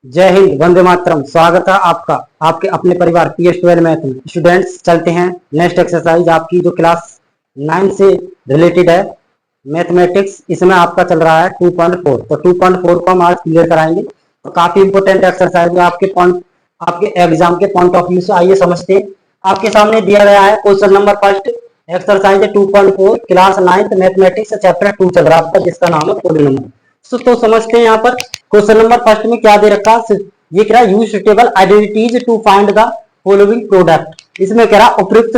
जय हिंद, वंदे मातरम। स्वागत है आपका आपके अपने परिवार PS12 मैथ में। स्टूडेंट्स, चलते हैं नेक्स्ट एक्सरसाइज आपकी जो क्लास 9 से रिलेटेड है, मैथमेटिक्स। इसमें आपका चल रहा है 2.4। तो 2.4 को हम आज क्लियर कराएंगे। तो काफी इंपोर्टेंट एक्सरसाइज है आपके एग्जाम के पॉइंट ऑफ व्यू से। आइए समझते हैं। आपके सामने दिया गया है question number first, exercise 2.4, class 9 mathematics, chapter 2 चल रहा है आपका, जिसका नाम है पॉलीनोमियल। तो समझते हैं यहाँ पर क्वेश्चन नंबर फर्स्ट में क्या दे रखा है। ये कह रहा है use suitable identities to find the following product. इसमें कह रहा उपयुक्त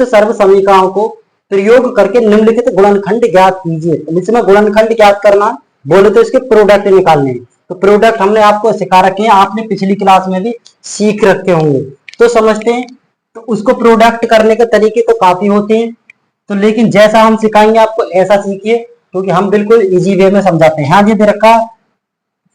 सर्व समीकरणों को प्रयोग करके निम्नलिखित गुणनखंड ज्ञात कीजिए। तो इसमें गुणनखंड ज्ञात करना बोले तो इसके प्रोडक्ट निकालने। तो प्रोडक्ट हमने आपको सिखा रखे हैं, आपने पिछली क्लास में भी सीख रखे होंगे। तो समझते हैं। तो उसको प्रोडक्ट करने के तरीके तो काफी होते हैं, तो लेकिन जैसा हम सिखाएंगे आपको ऐसा सीखिए, क्योंकि हम बिल्कुल इजी वे में समझाते हैं। हाँ, ये दे रखा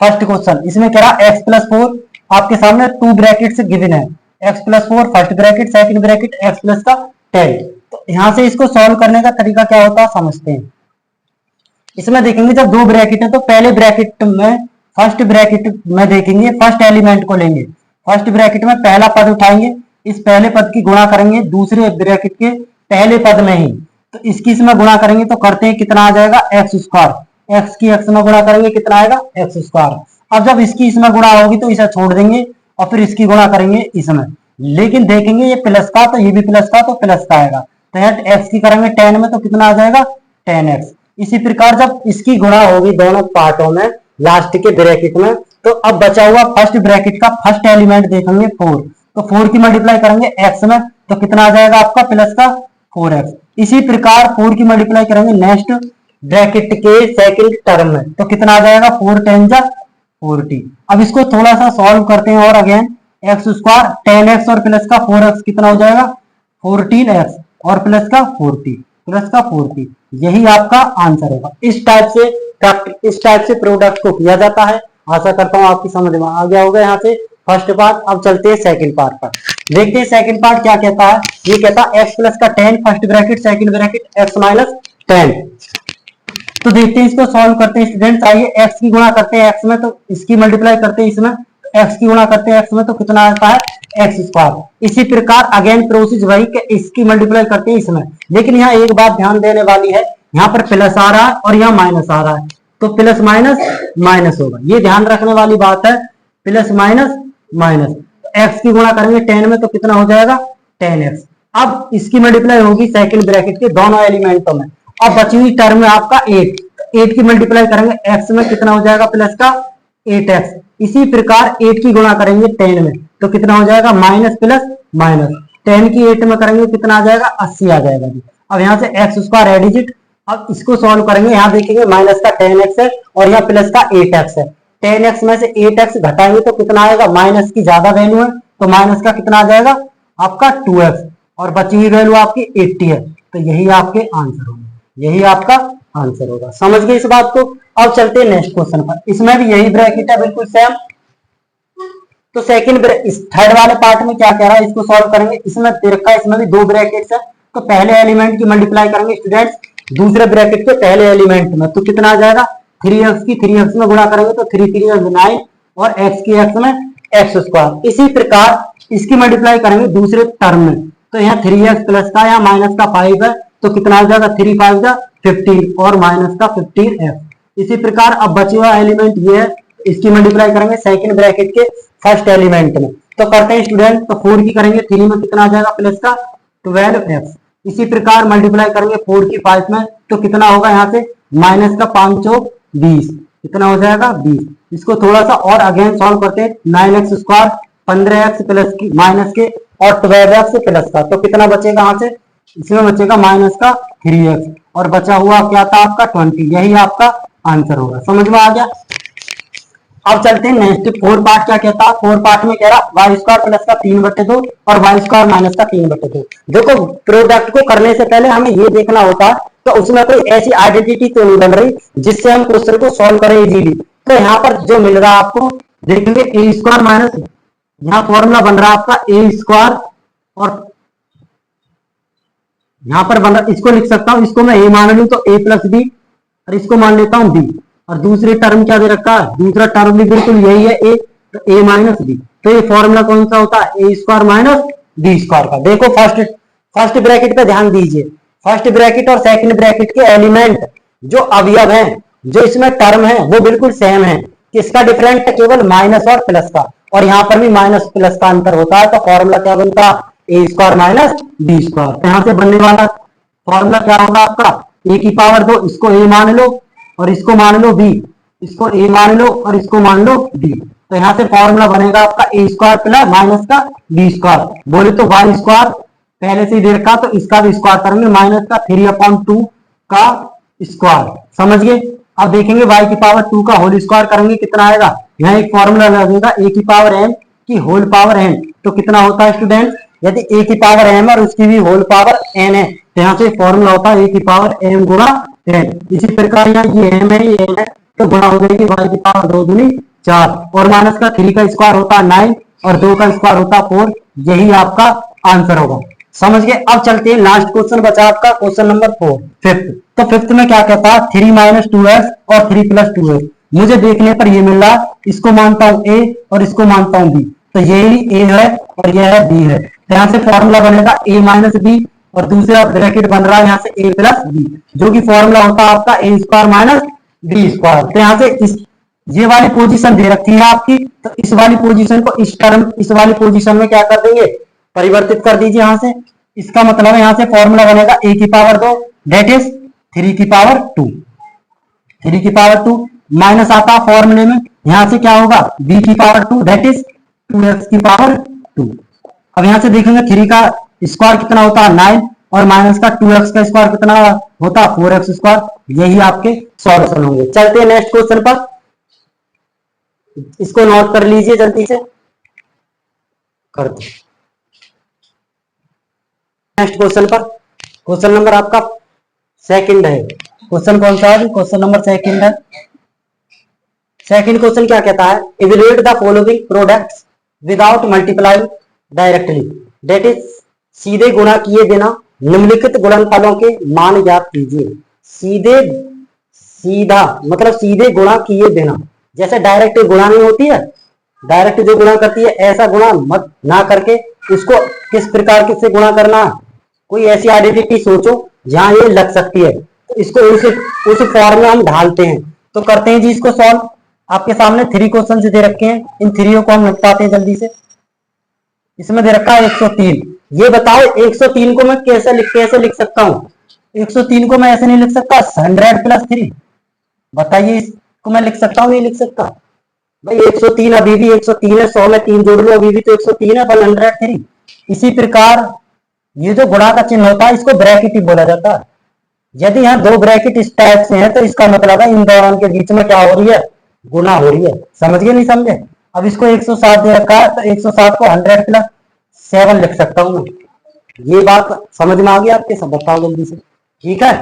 फर्स्ट क्वेश्चन। इसमें कह रहा x+4, आपके सामने 2 ब्रैकेट से गिवन है। x+4 first bracket, second bracket, x plus का 10। तो यहां से इसको सॉल्व करने का तरीका क्या होता है समझते हैं। इसमें देखेंगे जब 2 ब्रैकेट है तो पहले ब्रैकेट में फर्स्ट ब्रैकेट में देखेंगे, फर्स्ट एलिमेंट को लेंगे। फर्स्ट ब्रैकेट में पहला पद उठाएंगे, इस पहले पद की गुणा करेंगे दूसरे ब्रैकेट के पहले पद में ही। तो इसकी इसमें गुणा करेंगे तो करते हैं कितना आ जाएगा एक्स स्क्वायर। एक्स की एक्स में गुणा करेंगे कितना आएगा एक्स स्क्वायर। अब जब इसकी इसमें गुणा होगी तो इसे छोड़ देंगे और फिर इसकी गुणा करेंगे इसमें। लेकिन देखेंगे ये प्लस का, तो ये भी प्लस का, तो प्लस का आएगा। तो यहाँ एक्स की करेंगे 10 में तो कितना आ जाएगा 10x। इसी प्रकार जब इसकी गुणा होगी दोनों पार्टों में लास्ट के ब्रैकेट में, तो अब बचा हुआ फर्स्ट ब्रैकेट का फर्स्ट एलिमेंट देखेंगे 4। तो 4 की मल्टीप्लाई करेंगे x में तो कितना आ जाएगा आपका प्लस का 4x। इसी प्रकार 4 की मल्टीप्लाई करेंगे नेक्स्ट ब्रैकेट के सेकंड टर्म में तो कितना आ जाएगा 4 10 जा 40। अब इसको थोड़ा सा सॉल्व करते हैं और अगेन एक्स स्क्वायर 10x और प्लस का 4x कितना हो जाएगा 14x और प्लस का 40 यही आपका आंसर होगा। इस टाइप से प्रोडक्ट को किया जाता है। आशा करता हूं आपकी समझ में आ गया होगा यहाँ से फर्स्ट पार्ट। अब चलते हैं सेकंड पार्ट पर। देखते हैं सेकंड पार्ट क्या कहता है। ये कहता है x प्लस का 10 first bracket second bracket x minus 10। तो देखते हैं इसको सॉल्व करते हैं स्टूडेंट्स। आइए x की गुणा करते हैं x में तो इसकी मल्टीप्लाई करते हैं इसमें, x की गुणा करते हैं x में तो कितना आता है एक्स स्क्वायर। इसी प्रकार अगेन प्रोसेस वही कि इसकी मल्टीप्लाई करते हैं इसमें। लेकिन यहाँ एक बात ध्यान देने वाली है, यहाँ पर प्लस आ रहा है और यहाँ माइनस आ रहा है, तो प्लस माइनस माइनस होगा। ये ध्यान रखने वाली बात है, प्लस माइनस माइनस। एक्स की गुणा करेंगे 10 में तो कितना हो जाएगा 10x। अब इसकी मल्टीप्लाई होगी सेकंड ब्रैकेट के दोनों एलिमेंटों में। अब बची हुई टर्म में आपका 8 की मल्टीप्लाई करेंगे x में कितना हो जाएगा प्लस का 8x। इसी प्रकार 8 की गुणा करेंगे 10 में तो कितना हो जाएगा माइनस प्लस माइनस। 10 की 8 में करेंगे कितना आ जाएगा 80 आ जाएगा जी। अब यहाँ से एक्स स्क्वायर है डिजिट। अब इसको सॉल्व करेंगे, यहाँ देखेंगे माइनस का 10x है और यहाँ प्लस का 8x है। 10x में से 8x घटाएंगे तो कितना आएगा, माइनस की ज्यादा वैल्यू है तो माइनस का कितना आ जाएगा आपका 2x और बची हुई वैल्यू आपकी 80 है। तो यही आपके आंसर होगा, यही आपका आंसर होगा। समझ गए इस बात को। अब चलते हैं नेक्स्ट क्वेश्चन पर। इसमें भी यही ब्रैकेट है बिल्कुल सेम। तो सेकंड थर्ड वाले पार्ट में क्या कह रहा है, इसको सॉल्व करेंगे। इसमें दे रखा है, इसमें भी 2 ब्रैकेट्स है। तो पहले एलिमेंट की मल्टीप्लाई करेंगे स्टूडेंट्स दूसरे ब्रैकेट के पहले एलिमेंट में तो कितना आ जाएगा 3x की 3x में गुणा करेंगे तो 3 3 9 और x की x में एक्स स्क्वायर। इसी प्रकार इसकी मल्टीप्लाई करेंगे दूसरे टर्म में तो यहाँ 3x प्लस का या माइनस का 5 है तो कितना आ जाएगा 3 5 जा 15 और माइनस का 15x। इसी प्रकार अब बचे हुआ एलिमेंट ये है, इसकी मल्टीप्लाई करेंगे सेकंड ब्रैकेट के फर्स्ट एलिमेंट में तो करते हैं स्टूडेंट। तो 4 की करेंगे 3 में कितना आ जाएगा प्लस का 12x। इसी प्रकार मल्टीप्लाई करेंगे 4 की 5 में तो कितना होगा यहाँ से माइनस का 5 चौक 20, कितना हो जाएगा 20। इसको थोड़ा सा और अगेन सॉल्व करते हैं। 9x स्क्वायर 15x प्लस की माइनस के और 12x प्लस का तो कितना बचेगा यहाँ से, इसमें बचेगा माइनस का 3x और बचा हुआ क्या था आपका 20। यही आपका आंसर होगा। समझ में आ गया। अब चलते हैं नेक्स्ट 4 पार्ट क्या कहता है। 4 पार्ट में कह रहा वाई स्क्वायर प्लस का 3/2 और वाई स्क्वायर माइनस का 3/2। देखो प्रोडक्ट को करने से पहले हमें ये देखना होता है तो उसमें कोई ऐसी आइडेंटिटी तो नहीं बन रही जिससे हम क्वेश्चन को सॉल्व करें इजीली। तो यहाँ पर जो मिल रहा है आपको देखेंगे ए स्क्वायर माइनस, यहाँ फॉर्मूला बन रहा है आपका ए स्क्वायर और यहाँ पर बन रहा, इसको लिख सकता हूँ, इसको मैं ए मान लूं तो a प्लस बी और इसको मान लेता हूँ b। और दूसरे टर्म क्या दे रखा है, दूसरा टर्म भी बिल्कुल यही है ए, तो ए माइनस बी। तो ये फॉर्मूला कौन सा होता है, ए स्क्वायर माइनस बी स्क्वायर का। देखो फर्स्ट ब्रैकेट पे ध्यान दीजिए, फर्स्ट ब्रैकेट और सेकंड ब्रैकेट के एलिमेंट जो अवयव हैं, जो इसमें टर्म है, वो बिल्कुल सेम है। किसका डिफरेंट है, केवल माइनस और प्लस का, और यहाँ पर भी माइनस प्लस का अंतर होता है। तो फॉर्मूला क्या बनता है, ए स्क्वायर माइनस बी स्क्वायर। तो यहाँ से बनने वाला फॉर्मूला क्या होगा आपका, ए की पावर 2, इसको ए मान लो और इसको मान लो बी, इसको ए मान लो और इसको मान लो बी। तो यहाँ से फॉर्मूला बनेगा आपका ए स्क्वायर प्लस माइनस का बी स्क्वायर। बोले तो वाई स्क्वायर पहले से ही दे रखा, तो इसका भी स्क्वायर करेंगे, माइनस का 3/2 का स्क्वायर। समझ गए। अब देखेंगे y की पावर 2 का होल स्क्वायर करेंगे कितना आएगा। यहाँ एक फॉर्मूला लगेगा a की पावर m की होल पावर n, तो कितना होता है स्टूडेंट, यदि a की पावर m और उसकी भी होल पावर n है, तो यहाँ से फॉर्मूला होता है a की पावर m गुणा n। इसी प्रकार यहाँ ये m है, ये n है, तो गुणा हो जाएगी y की पावर 2 दूनी 4, और माइनस का 3 का स्क्वायर होता है 9 और 2 का स्क्वायर होता है 4। यही आपका आंसर होगा। समझ गए। अब चलते हैं लास्ट क्वेश्चन बचा आपका, क्वेश्चन नंबर 4 फिफ्थ। तो फिफ्थ में क्या कहता है, 3 माइनस 2x और 3 प्लस 2x। मुझे देखने पर ये मिल रहा, इसको मानता हूं a और इसको मानता हूं b, तो यही a है और यह है b है। तो यहाँ से फॉर्मूला बनेगा a माइनस b और दूसरा ब्रैकेट बन रहा है यहाँ से a प्लस b, जो कि फॉर्मूला होता है आपका a square minus b square. तो यहाँ से ये वाली पोजीशन दे रखी है आपकी, तो इस वाली पोजीशन को इस टर्म, इस वाली पोजीशन में क्या कर देंगे, परिवर्तित कर दीजिए यहाँ से। इसका मतलब है यहाँ से फॉर्मूला बनेगा a की पावर 2 डेट इज 3 की पावर 2, 3 की पावर 2 माइनस आता फॉर्मूले में, यहाँ से क्या होगा b की पावर 2 डेट इज 2x की पावर 2। अब यहाँ से देखेंगे 3 का स्क्वायर कितना होता है 9 और माइनस का 2x का स्क्वायर कितना होता है 4x स्क्वायर। यही आपके सॉल्यूशन होंगे। चलते हैं नेक्स्ट क्वेश्चन पर, इसको नोट कर लीजिए जल्दी से, कर दो नेक्स्ट क्वेश्चन पर। क्वेश्चन नंबर आपका सेकंड है। क्वेश्चन कौन सा है, क्वेश्चन नंबर सेकंड है। सेकंड क्वेश्चन क्या कहता है, evaluate the following products without multiplying directly, that is सीधे गुणा किए बिना निम्नलिखित गुणनफलों के मान ज्ञात कीजिए। सीधा मतलब सीधे गुणा किए बिना, जैसे डायरेक्ट गुणा नहीं होती है, डायरेक्ट जो गुणा करती है ऐसा गुणा मत ना करके उसको किस प्रकार से गुणा करना, कोई ऐसी आइडेंटिटी सोचो जहां ये लग सकती है, तो इसको उस फॉर्म में हम ढालते हैं। तो करते हैं जी इसको सॉल्व। आपके सामने 3 क्वेश्चन दे रखे हैं, इन 3 को हम निपटाते हैं जल्दी से। इसमें दे रखा है 103। ये बताओ 103 को मैं कैसे लिख सकता हूँ, 103 को मैं ऐसे नहीं लिख सकता 100 प्लस 3, बताइए इसको मैं लिख सकता हूँ नहीं लिख सकता भाई। 103 अभी भी 103 है, 100 में 3 जोड़ लो अभी भी तो 103 है, 103। इसी प्रकार ये जो गुणा का चिन्ह होता है इसको ब्रैकेट ही बोला जाता है। यदि यहाँ 2 ब्रैकेट इस टाइप से है तो इसका मतलब है इन दोनों के बीच में क्या हो रही है, गुणा हो रही है। समझ गए नहीं समझे। अब इसको 107 दे रखा है, तो 107 को 100 प्लस 7 लिख सकता हूँ मैं। ये बात समझ में आ गई आपके, सब बताओ जल्दी से, ठीक है।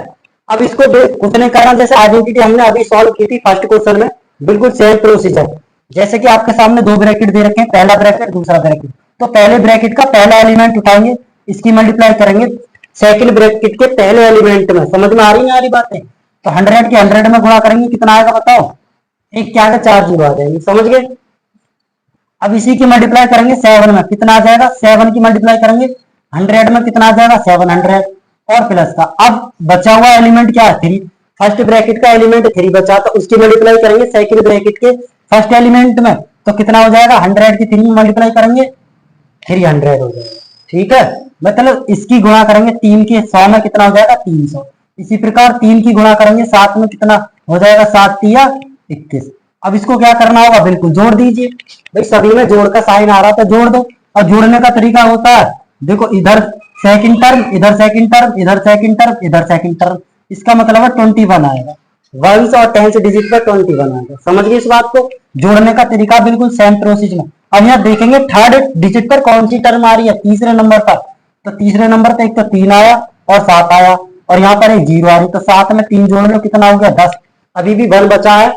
अब इसको कुछ नहीं करना, जैसे आइडेंटिटी हमने अभी सॉल्व की थी फर्स्ट क्वेश्चन में, बिल्कुल सेम प्रोसीजर। जैसे कि आपके सामने 2 ब्रैकेट दे रखे हैं, पहला ब्रैकेट दूसरा ब्रैकेट, तो पहले ब्रैकेट का पहला एलिमेंट उठाएंगे, इसकी मल्टीप्लाई करेंगे सेकंड ब्रैकेट के पहले एलिमेंट में। समझ में आ रही है बातें। तो 100 के 100 में गुणा करेंगे कितना आएगा बताओ, एक क्या आएगा 4 जीरो आ जाएंगे। समझ गए। अब इसी की मल्टीप्लाई करेंगे 7 में, कितना आ जाएगा 7 की मल्टीप्लाई करेंगे 100 में कितना आ जाएगा 700 और प्लस का। अब बचा हुआ एलिमेंट क्या है 3, फर्स्ट ब्रैकेट का एलिमेंट 3 बचा, तो उसकी मल्टीप्लाई करेंगे सेकंड ब्रैकेट के फर्स्ट एलिमेंट में, तो कितना हो जाएगा 100 की 3 में मल्टीप्लाई करेंगे 300 हो जाएगा। ठीक है, मतलब इसकी गुणा करेंगे 3 के 100 में कितना हो जाएगा 300। इसी प्रकार 3 की गुणा करेंगे 7 में कितना हो जाएगा 7 या 21। अब इसको क्या करना होगा, बिल्कुल जोड़ दीजिए भाई, सभी में जोड़ का साइन आ रहा था जोड़ दो। और जोड़ने का तरीका होता है देखो, इधर सेकंड टर्म, इधर सेकंड टर्म, इधर सेकंड टर्म, इधर सेकंड टर्म, इसका मतलब है 21 आएगा। 1 और 10 डिजिट पर 21 आएगा। समझ गए इस बात को। जोड़ने का तरीका बिल्कुल सेम प्रोसीजर में। अब यहाँ देखेंगे थर्ड डिजिट पर कौन सी टर्म आ रही है, तीसरे नंबर पर, तो तीसरे नंबर पर एक तो 3 आया और 7 आया, और यहाँ पर एक 0 आ रही, तो 7 में 3 जोड़ लो कितना हो गया 10। अभी भी 1 बचा है,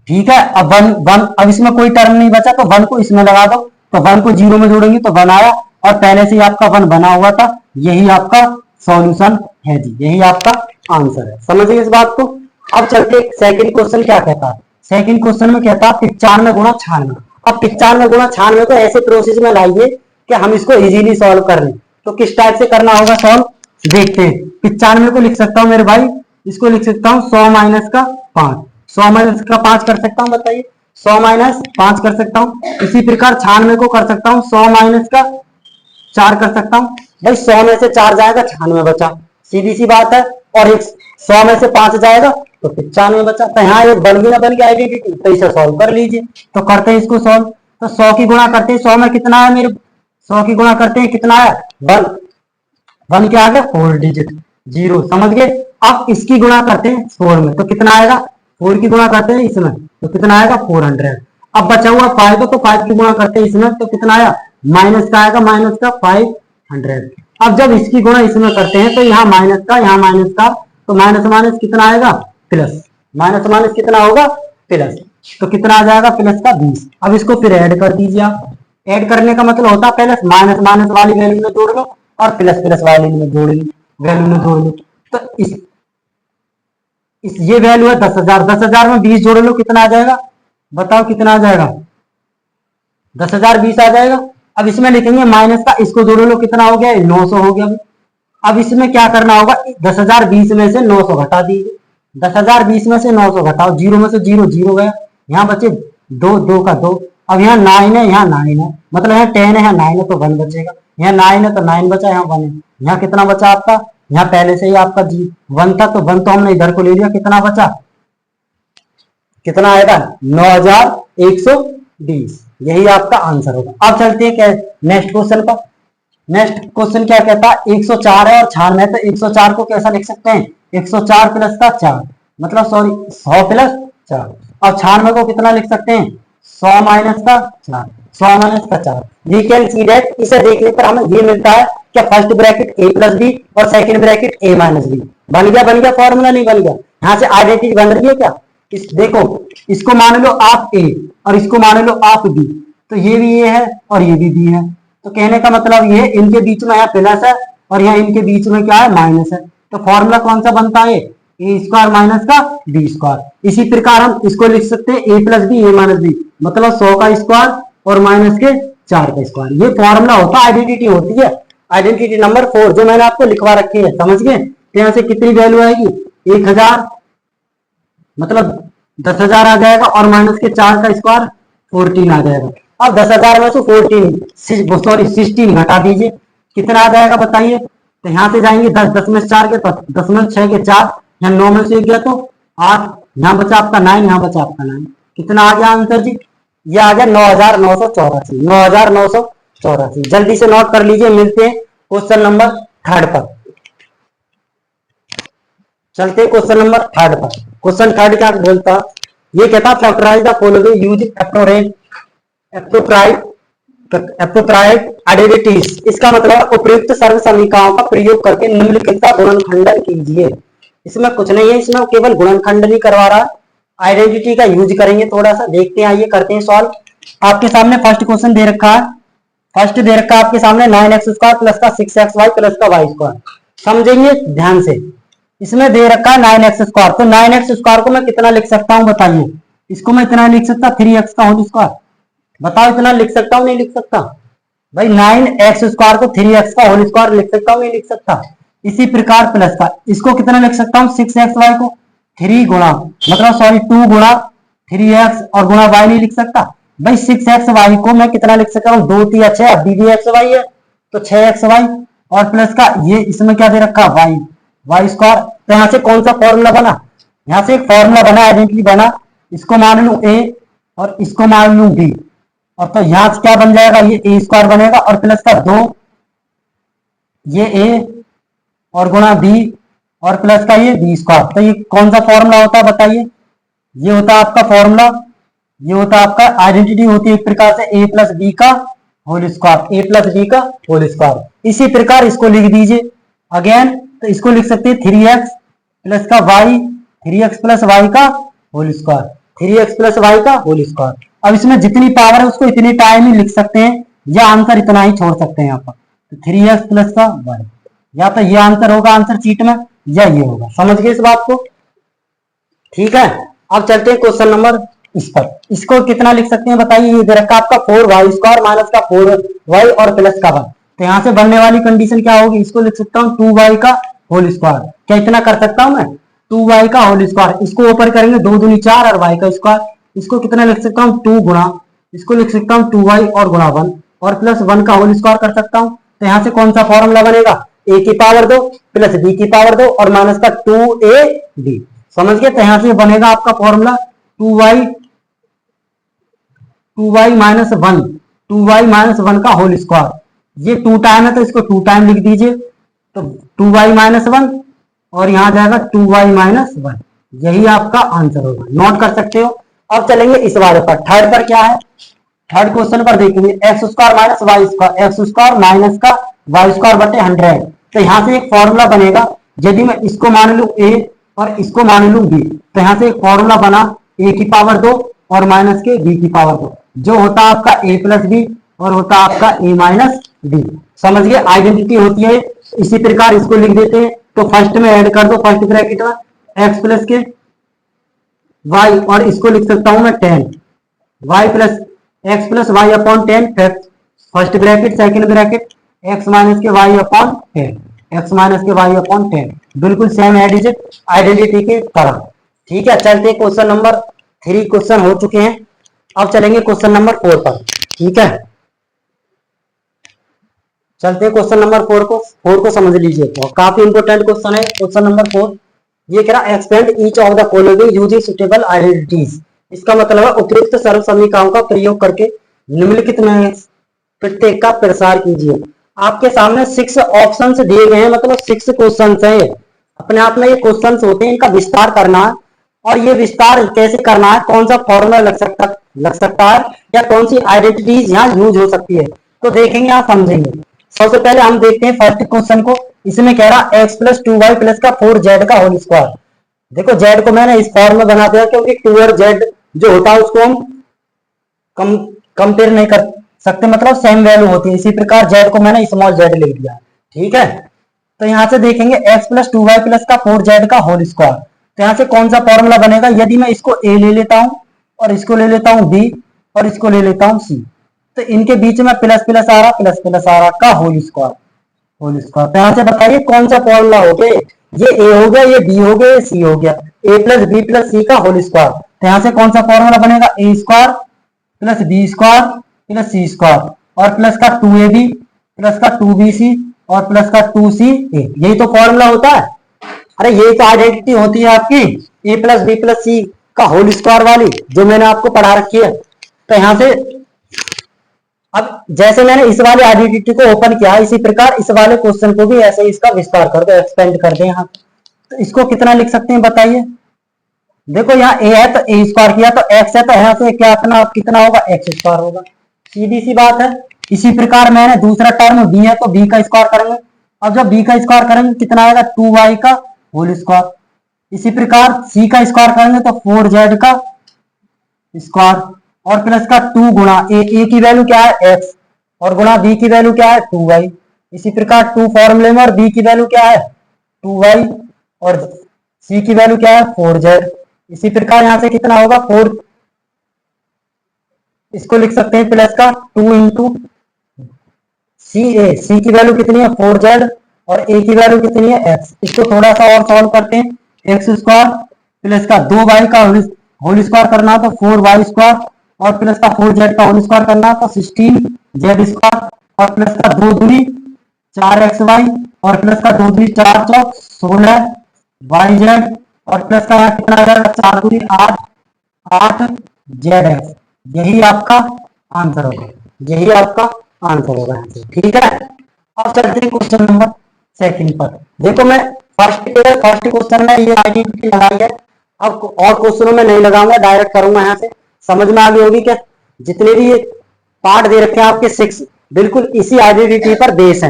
ठीक है। अब 1 अब इसमें कोई टर्म नहीं बचा, तो 1 को इसमें लगा दो, तो 1 को 0 में जोड़ेंगे तो 1 आया, और पहले से ही आपका 1 बना हुआ था। यही आपका सॉल्यूशन है जी, यही आपका आंसर है। समझिए इस बात को, अब चलते सेकंड क्वेश्चन क्या कहता है। सेकंड क्वेश्चन में कहता है 95 गुणा 96। अब 95 गुणा 96 को ऐसे प्रोसेस में लाइए कि हम इसको इजीली सॉल्व कर लें। तो किस टाइप से करना होगा सॉल्व, देखते हैं। 95 को लिख सकता हूं मेरे भाई, इसको लिख सकता हूं 100 माइनस का 5, 100 माइनस का 5 कर सकता हूं, बताइए 100 माइनस 5 कर सकता हूं। इसी प्रकार 96 को कर सकता हूं 100 माइनस का 4 कर सकता हूं। भाई 100 में से 4 जाएगा 96 बचा, सीधी सी बात है। और एक 100 में से 5 जाएगा तो 95 बचा। तो यहाँ एक बन गई ना बन गई आइडेंटिटी, तो इसे सॉल्व कर लीजिए। तो करते हैं इसको सॉल्व। तो 100 की गुणा करते हैं, 100 में कितना है मेरे, 100 की गुणा करते हैं कितना है 1, 1 क्या आ गया 4 डिजिट 0, समझ गए। अब इसकी गुणा करते हैं 4 में तो कितना आएगा, 4 की गुणा करते हैं इसमें तो कितना आएगा 400। अब बचा हुआ 5 तो 5 की गुणा करते हैं इसमें तो कितना आया माइनस का आएगा, माइनस का 500। अब जब इसकी गुणा इसमें करते हैं तो यहाँ माइनस का यहाँ माइनस का, तो माइनस माइनस कितना आएगा प्लस, माइनस माइनस कितना होगा प्लस, तो कितना आ जाएगा प्लस का 20। अब इसको फिर ऐड कर दीजिए आप। ऐड करने का मतलब होता है प्लस माइनस माइनस वाली वैल्यू में जोड़ लो और प्लस प्लस वाली में जोड़ लो, वैल्यू में जोड़ लो। तो इस ये वैल्यू है 10,000, 10,000 में 20 जोड़ लो कितना आ जाएगा, बताओ कितना आ जाएगा 10,000 20 आ जाएगा। अब इसमें लिखेंगे माइनस का, इसको जोड़ लो कितना हो गया 900 हो गया। अब इसमें क्या करना होगा 10,000 20 में से 900 घटा दीजिए, 10,000 20 में से 900 घटाओ, 0 में से 0 0 गया, यहाँ बचे 2 2 का 2। अब यहाँ 9 है यहाँ 9 है, मतलब यहाँ 10 है यहाँ 9 है तो 1 बचेगा, यहाँ 9 है तो 9 बचा, यहाँ 1 है, यहाँ कितना बचा आपका, यहाँ पहले से ही आपका 1 था तो 1 तो हमने इधर को ले लिया, कितना बचा, कितना आएगा 9,120, यही आपका आंसर होगा। अब चलते हैं क्या नेक्स्ट क्वेश्चन पर। नेक्स्ट क्वेश्चन क्या कहता है 104 है और 96 है, तो 104 को कैसा लिख सकते हैं 104 प्लस का 4, मतलब सॉरी 100 प्लस 4। और 96 को कितना लिख सकते हैं 100 माइनस का 4, 100 माइनस का 4। वी कैन सी दैट, इसे देखने पर हमें ये मिलता है क्या first bracket a plus B और second bracket a minus B. बन गया फॉर्मूला, नहीं बन गया, यहाँ से आइडेंटिटी बन रही है क्या। देखो इसको मान लो आप a और इसको मान लो आप b, तो ये भी a है और ये भी b है। तो कहने का मतलब ये इनके बीच में यहाँ प्लस है और यहाँ इनके बीच में क्या है माइनस है। तो फॉर्मूला कौन सा बनता है ए स्क्वायर माइनस का बी स्क्वायर। इसी प्रकार हम इसको लिख सकते हैं ए प्लस बी ए माइनस बी, मतलब 100 का स्क्वायर और माइनस के 4 का स्क्वायर। ये फॉर्मूला होता है, आइडेंटिटी होती है, आइडेंटिटी नंबर 4 जो मैंने आपको लिखवा रखी है, समझ गए। तो यहाँ से कितनी वैल्यू आएगी 1000, मतलब 10,000 आ जाएगा और माइनस के 4 का स्क्वायर 14 आ जाएगा। अब 10,000 में से 16 घटा दीजिए, कितना आ जाएगा बताइए। तो यहाँ से जाएंगे 10, 10 में से 4 के तो 10 में से 6 के 4, यहाँ 9 में से 1 गया तो 8, यहाँ बचा आपका 9, यहाँ बचा आपका 9, कितना आ गया आंसर जी, ये आ गया 9,984, 9,984। जल्दी से नोट कर लीजिए, मिलते हैं क्वेश्चन नंबर 3 पर। चलते क्वेश्चन नंबर 3 पर। क्वेश्चन 3 क्या बोलता, ये कहता factorise the following use appropriate derivatives. इसका मतलब उपयुक्त सर्व समीकरणों का प्रयोग करके निम्नलिखित का गुणनखंडन कीजिए। इसमें कुछ नहीं है, इसमें केवल गुणनखंडन ही करवा रहा है, आइडेंटिटी का यूज करेंगे थोड़ा सा, देखते हैं आइए करते हैं सॉल्व। आपके सामने फर्स्ट क्वेश्चन दे रखा है, फर्स्ट दे रखा है आपके सामने 9x स्क्वायर प्लस का 6xy प्लस का y स्क्वायर। समझेंगे ध्यान से, इसमें दे रखा है 9x स्क्वायर, तो 9x स्क्वायर को मैं कितना लिख सकता हूं बताइए। इसको मैं इतना लिख सकता 3x का होल स्क्वायर, बताओ इतना लिख सकता हूं नहीं लिख सकता भाई। 9x स्क्वायर को 3x का होल स्क्वायर लिख सकता हूं नहीं लिख सकता। इसी प्रकार प्लस का इसको कितना लिख सकता हूं 6xy को 3 गुणा, मतलब सॉरी 2 गुणा 3x और गुणा y नहीं लिख सकता भाई। 6xy को मैं कितना लिख सकता हूँ 2 3 6, अभी भी xy है तो 6xy और प्लस का ये इसमें क्या दे रखा y स्क्वायर। तो यहाँ से कौन सा फॉर्मूला बना, यहाँ से एक फॉर्मूला बना, आइडेंटिटी बना, इसको मान लू a और इसको मान लू b, और तो यहाँ से क्या बन जाएगा ये a स्क्वायर बनेगा और प्लस का 2 ये a और गुणा b और प्लस का ये b स्क्वायर। तो ये कौन सा फॉर्मूला होता है बताइए, ये होता है आपका फॉर्मूला, ये होता है आपका आइडेंटिटी होती है एक प्रकार से a प्लस बी का whole square, a plus b का होल स्क्वायर। इसी प्रकार इसको लिख दीजिए अगेन, तो इसको लिख सकते हैं 3x प्लस का y, 3x प्लस वाई का whole square, 3x plus y का होल स्क्वायर। अब इसमें जितनी पावर है उसको इतनी टाइम ही लिख सकते हैं, या आंसर इतना ही छोड़ सकते हैं यहाँ पर। तो 3x प्लस का y, या तो ये आंसर होगा आंसर शीट में या ये होगा, समझ गए इस बात को। ठीक है, अब चलते हैं क्वेश्चन नंबर इस पर। इसको कितना लिख सकते हैं बताइए। ये दे रखा आपका 4y² माइनस का 4y और प्लस का 1। तो यहाँ से बनने वाली कंडीशन क्या होगी, इसको लिख सकता हूँ 2y का होल स्क्वायर। क्या इतना कर सकता हूँ मैं, 2y का होल स्क्वायर। इसको ऊपर करेंगे 2 दूनी 4 और y का स्क्वायर। इसको कितना लिख सकता हूँ 2 गुणा, इसको लिख सकता हूँ 2y और गुणा 1 और प्लस 1 का होल स्क्वायर कर सकता हूँ। तो यहाँ से कौन सा फॉर्मूला बनेगा, a की पावर 2 प्लस b की पावर 2 और माइनस का 2ab। समझ गए। तो यहाँ से बनेगा आपका formula 2y minus 1, 2y minus 1 का होल स्क्वायर। ये 2 टाइम है तो इसको 2 टाइम लिख दीजिए। तो 2y माइनस 1 और यहाँ जाएगा 2y माइनस 1। यही आपका आंसर होगा, नोट कर सकते हो। अब चलेंगे इस वाले पर, थर्ड पर क्या है, थर्ड क्वेश्चन पर देखेंगे x² minus y², x² minus का y² बटे 100। तो यहाँ से एक फॉर्मूला बनेगा, यदि मैं इसको मान लूं a और इसको मान लूं b, तो यहाँ से एक फॉर्मूला बना a की पावर 2 और माइनस के b की पावर 2, जो होता है आपका a प्लस बी और होता है आपका a माइनस बी। समझ गए, आइडेंटिटी होती है। इसी प्रकार इसको लिख देते हैं। तो फर्स्ट में ऐड कर दो, फर्स्ट ब्रैकेट में x प्लस के y और इसको लिख सकता हूं मैं 10 y plus x plus y upon 10 first bracket, second bracket x minus के y अपॉन 10, x माइनस के y अपॉन 10, बिल्कुल सेम आइडेंटिटी के तरह। ठीक है, चलते क्वेश्चन नंबर 3, क्वेश्चन हो चुके हैं। अब चलेंगे क्वेश्चन नंबर 4 पर। ठीक है, चलते क्वेश्चन नंबर 4 को समझ लीजिए। तो काफी इंपोर्टेंट क्वेश्चन है क्वेश्चन नंबर 4। ये कह रहा expand each of the following using suitable identities. इसका मतलब है उपयुक्त सर्व समीकरणों का प्रयोग करके निम्नलिखित में प्रत्येक का प्रसार कीजिए। आपके सामने 6 ऑप्शंस दिए गए हैं, मतलब 6 क्वेश्चंस हैं। अपने आप में ये क्वेश्चंस होते हैं, इनका विस्तार करना है। और ये विस्तार कैसे करना है, कौन सा फॉर्मूला लग सकता है या कौन सी आइडेंटिटीज यहाँ यूज हो सकती है, तो देखेंगे, आप समझेंगे। सबसे पहले हम देखते हैं फर्स्ट क्वेश्चन को। इसमें कह रहा x प्लस 2y प्लस का 4z का होल स्क्वायर। देखो z को मैंने इस फॉर्म में बना दिया क्योंकि 2 और z जो होता है उसको हम कंपेयर नहीं कर सकते, मतलब सेम वैल्यू होती है। इसी प्रकार z को मैंने स्मॉल z लिख दिया। ठीक है, तो यहां से देखेंगे x प्लस 2y प्लस का 4z का होल स्क्वायर। तो यहां से कौन सा फॉर्मूला बनेगा, यदि मैं इसको a ले लेता हूं और इसको ले लेता हूं b और इसको ले लेता हूं c, तो इनके बीच में प्लस प्लस आ रहा, प्लस प्लस आ रहा का होल स्क्वायर। तो यहाँ से बताइए कौन सा फॉर्मूला हो गया, ये a हो गया, ये b हो गया, ये c हो गया। a plus B plus C का होल स्क्वायर। तो यहाँ से कौन सा फॉर्मूला बनेगा, a square plus B square plus C square और प्लस का 2ab प्लस का 2bc और प्लस का 2ca। यही तो फॉर्मूला होता है। अरे यही तो आइडेंटिटी होती है आपकी a plus B plus C का होल स्क्वायर वाली, जो मैंने आपको पढ़ा रखी है। तो यहाँ से अब जैसे मैंने इस वाले आइडेंटिटी को ओपन किया, इसी प्रकार इस वाले क्वेश्चन को भी ऐसे इसका विस्तार कर दो, एक्सपेंड कर दे यहाँ। तो इसको कितना लिख सकते हैं बताइए। देखो यहाँ a है तो a स्क्वायर किया, तो x है तो यहाँ से क्या कितना होगा, x स्क्वायर होगा, सीधी सी बात है। इसी प्रकार मैंने दूसरा टर्म b है तो b का स्क्वायर करेंगे। अब जब b का स्क्वायर करेंगे कितना आएगा, 2y का होल स्क्वायर। इसी प्रकार c का स्क्वायर करेंगे तो 4z का स्क्वायर और प्लस का 2 गुणा a की वैल्यू क्या है x और गुणा b की वैल्यू क्या है 2y। इसी प्रकार 2 फॉर्मूले में और b की वैल्यू क्या है 2y और c की वैल्यू क्या है 4z। इसी प्रकार यहां से कितना होगा 4, इसको लिख सकते हैं प्लस का 2 इंटू c की वैल्यू कितनी है 4z और a की वैल्यू कितनी है x। इसको थोड़ा सा और सॉल्व करते हैं, x स्क्वायर प्लस का 2y का होल स्क्वायर करना तो 4y स्क्वायर और प्लस का 4z का होल स्क्वायर करना तो 16z स्क्वायर और प्लस का 2 दूनी 4xy और प्लस का 2 दूनी 4 चौक 16yz और प्लस का यहाँ कितना आ जाएगा 4 दूनी 8zx। यही आपका आंसर होगा, यही आपका आंसर होगा। ठीक है, अब चलते हैं क्वेश्चन नंबर 2 पर। देखो मैं फर्स्ट क्वेश्चन में ये आइडेंटिटी लगाई है, अब और क्वेश्चनों में नहीं लगाऊंगा, डायरेक्ट करूंगा। यहाँ से समझ में आ गई होगी क्या, जितने भी ये पार्ट दे रखे हैं आपके 6 बिल्कुल इसी आइडेंटिटी पर बेस्ड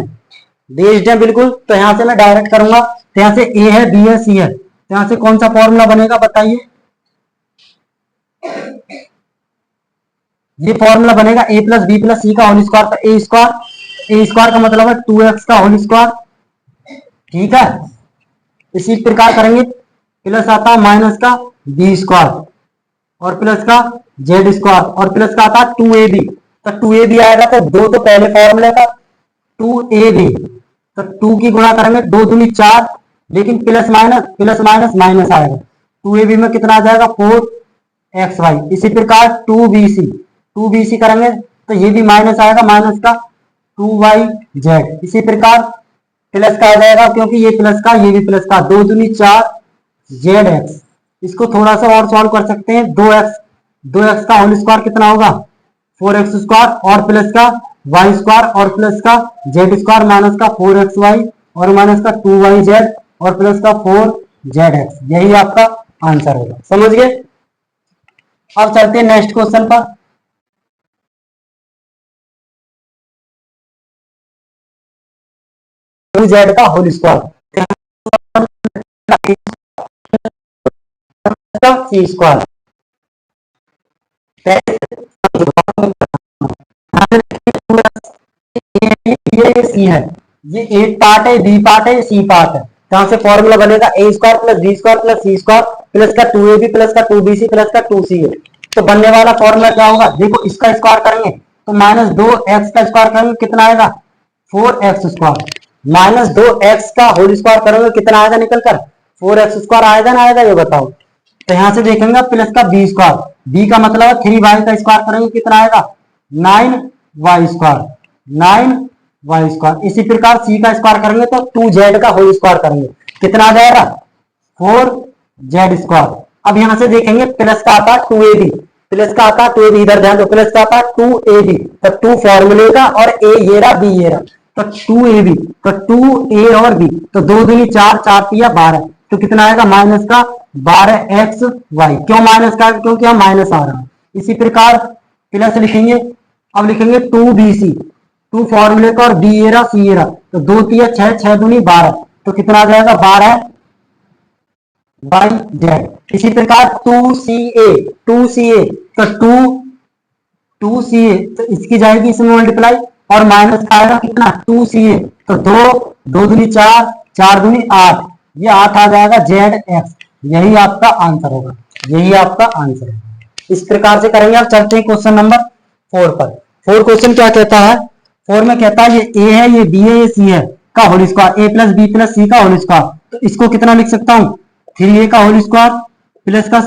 हैं बिल्कुल। तो यहाँ से मैं डायरेक्ट करूंगा। तो यहाँ से a है, b है, c है, तो यहाँ से कौन सा फॉर्मूला बनेगा बताइए। ये फॉर्मूला बनेगा a plus B plus C का होल स्क्वायर। तो a स्क्वायर का मतलब है 2x का होल स्क्वायर। ठीक है, इसी प्रकार करेंगे प्लस आता है माइनस का बी स्क्वायर और प्लस का जेड स्क्वायर और प्लस का आता है 2ab। तो 2ab आएगा तो दो तो पहले फॉर्मूले का 2ab, तो 2 की गुणा करेंगे 2 दूनी 4, लेकिन प्लस माइनस माइनस आएगा। 2ab में कितना आ जाएगा 4xy। इसी प्रकार 2bc करेंगे तो ये भी माइनस आएगा, माइनस का 2yz। इसी प्रकार प्लस का आ जाएगा क्योंकि ये प्लस का ये भी प्लस का, 2 दूनी 4 zx। इसको थोड़ा सा और सॉल्व कर सकते हैं, 2x का होल स्क्वायर कितना होगा 4x स्क्वायर और प्लस का y स्क्वायर और प्लस का z स्क्वायर माइनस का 4xy और माइनस का 2yz और प्लस का 4zx। यही आपका आंसर होगा। समझ गए? अब चलते हैं नेक्स्ट क्वेश्चन पर। z का होल स्क्वायर सी स्क्वायर, ये सी है, ये एक पार्ट है, बी पार्ट है, सी पार्ट है। यहां से फॉर्मूला बनेगा A square plus B square plus C square plus का 2ab प्लस का 2bc प्लस का 2ca। तो बनने वाला फॉर्मूला क्या होगा, देखो इसका स्क्वायर करेंगे तो माइनस 2x का स्क्वायर करेंगे कितना आएगा 4x स्क्वायर, माइनस 2x का होल स्क्वायर करोगे कितना आएगा निकलकर 4x स्क्वायर आएगा ना आएगा, ये बताओ। तो यहां से देखेंगे प्लस का बी स्क्वायर, बी का मतलब है 3y का स्क्वायर करेंगे कितना आएगा 9y स्क्वायर, 9y स्क्वायर। इसी प्रकार सी का स्क्वायर करेंगे तो 2z का होल स्क्वायर करेंगे कितना आ जाएगा 4z स्क्वायर। अब यहां से देखेंगे प्लस का आता 2ab, प्लस का आता 2ab, इधर ध्यान दो, प्लस का आता 2ab, तो 2 फॉर्मूले का और a ये रहा b ये रहा, तो 2ab, तो 2a और b, तो 2 दूनी 4, 4 तिया 12, तो कितना आएगा माइनस का 12xy। क्यों माइनस का, क्योंकि हम माइनस आ रहा है। इसी प्रकार प्लस लिखेंगे, अब लिखेंगे 2bc, 2 फॉर्मूले का और b ये रहा सी ये रहा, तो 2 तिया 6, 6 दूनी 12, तो कितना आ जाएगा 12yz। इसी प्रकार 2ca, तो 2ca, तो इसकी जाएगी इसमें मल्टीप्लाई और माइनस का आएगा कितना 2ca, तो 2 दूनी 4, 4 दूनी 8, ये 8 आ जाएगा zx। यही आपका आंसर होगा, यही आपका आंसर है। इस प्रकार से करेंगे। अब चलते हैं क्वेश्चन नंबर 4 पर। 4 क्वेश्चन क्या कहता है, 4 में कहता है ये a है, ये b है, ये c है का whole square, a plus B plus C का होल स्क्वायर। तो इसको कितना लिख सकता हूँ 3a का होल स्क्वायर प्लस का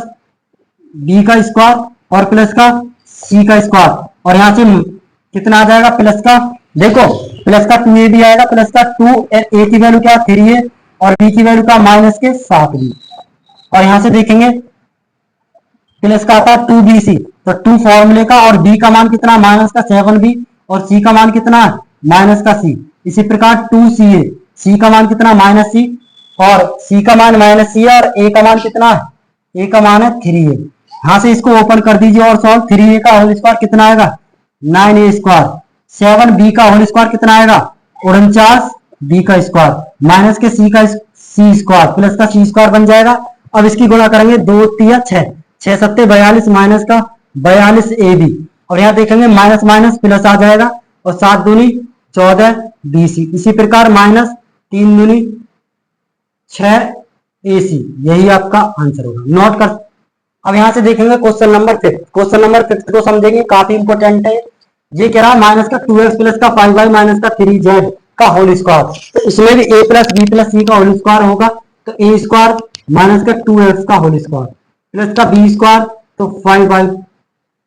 b का स्क्वायर और प्लस का c का स्क्वायर, और यहां से कितना आ जाएगा प्लस का, देखो प्लस का 2ab आएगा, प्लस का 2a की वैल्यू क्या 3a और b की वैल्यू का माइनस के 7b, और यहां से देखेंगे प्लस का आता है 2bc, तो 2 फॉर्मूले का और b का मान कितना माइनस का 7b और c का मान कितना माइनस का c। इसी प्रकार 2ca, c का मान कितना माइनस c और c का मान माइनस c और a का मान कितना a का मान है 3a। यहां से इसको ओपन कर दीजिए और सॉल्व, 3a का होल स्क्वायर कितना आएगा 9a स्क्वायर, 7b का होल स्क्वायर कितना आएगा 49b का स्क्वायर माइनस के c का c स्क्वायर प्लस का c स्क्वायर बन जाएगा। अब इसकी गुणा करेंगे 2 तिया 6, 6 सत्ते 42 माइनस का 42ab, और यहाँ देखेंगे माइनस माइनस प्लस आ जाएगा और 7 दूनी 14bc। इसी प्रकार माइनस 3 दूनी 6ac, यही आपका आंसर होगा। नोट कर। अब यहां से देखेंगे क्वेश्चन नंबर 5। क्वेश्चन नंबर 5 को समझेंगे, काफी इंपोर्टेंट है। ये कह रहा है माइनस का 2x प्लस का 5y माइनस का 3z का होल स्क्वायर, तो इसमें भी a plus B plus C का होल स्क्वायर होगा, तो a स्क्वायर माइनस का 2x का होल स्क्वायर प्लस का b स्क्वायर तो 5y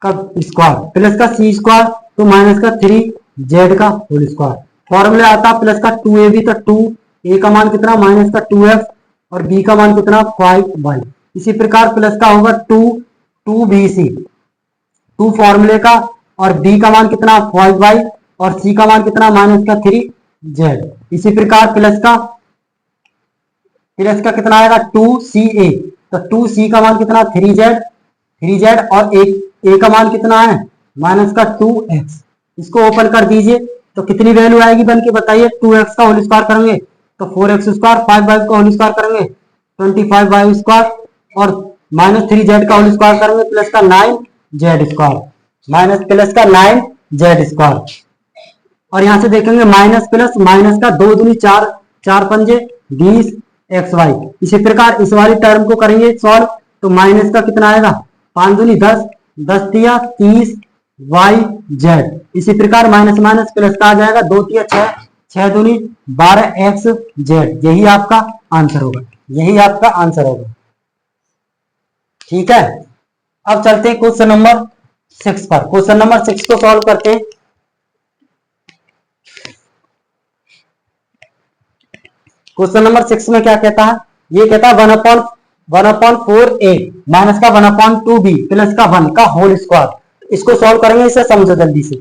का स्क्वायर प्लस का c स्क्वायर तो माइनस का 3z का होल स्क्वायर। फॉर्मूले आता प्लस का 2ab, तो 2a का मान कितना माइनस का 2x और b का मान कितना 5y। इसी प्रकार प्लस का होगा 2bc, 2 फॉर्मूले का और b का मान कितना 5y और c का मान कितना माइनस का 3z। इसी प्रकार प्लस का कितना आएगा 2ca, तो 2c का मान कितना 3z और a का मान कितना है माइनस का 2x। इसको ओपन कर दीजिए तो कितनी वैल्यू आएगी बन के बताइए, 2x का होल स्क्वायर करेंगे तो 4x स्क्वायर, 5y का होल स्क्वायर करेंगे 25y स्क्वायर और माइनस 3z का होल स्क्वायर करेंगे प्लस का 9z स्क्वायर, माइनस प्लस का 9z स्क्वायर। और यहां से देखेंगे माइनस प्लस माइनस का 2 दूनी 4, 4 पंजे 20 एक्स वाई। इसी प्रकार इस वाली टर्म को करेंगे सॉल्व, तो माइनस का कितना आएगा, 5 दूनी 10, 10 तिया 30 वाई जेड। इसी प्रकार माइनस माइनस प्लस का आ जाएगा, 2 तिया 6, 6 दूनी 12 एक्स जेड। यही आपका आंसर होगा, यही आपका आंसर होगा। ठीक है, अब चलते हैं क्वेश्चन नंबर 6 पर। क्वेश्चन नंबर 6 को सॉल्व करते हैं। क्वेश्चन नंबर 6 में क्या कहता है, ये कहता है 1/4a माइनस का 1/2b प्लस का 1 का होल स्क्वायर। इसको सॉल्व करेंगे, इसे समझो जल्दी से,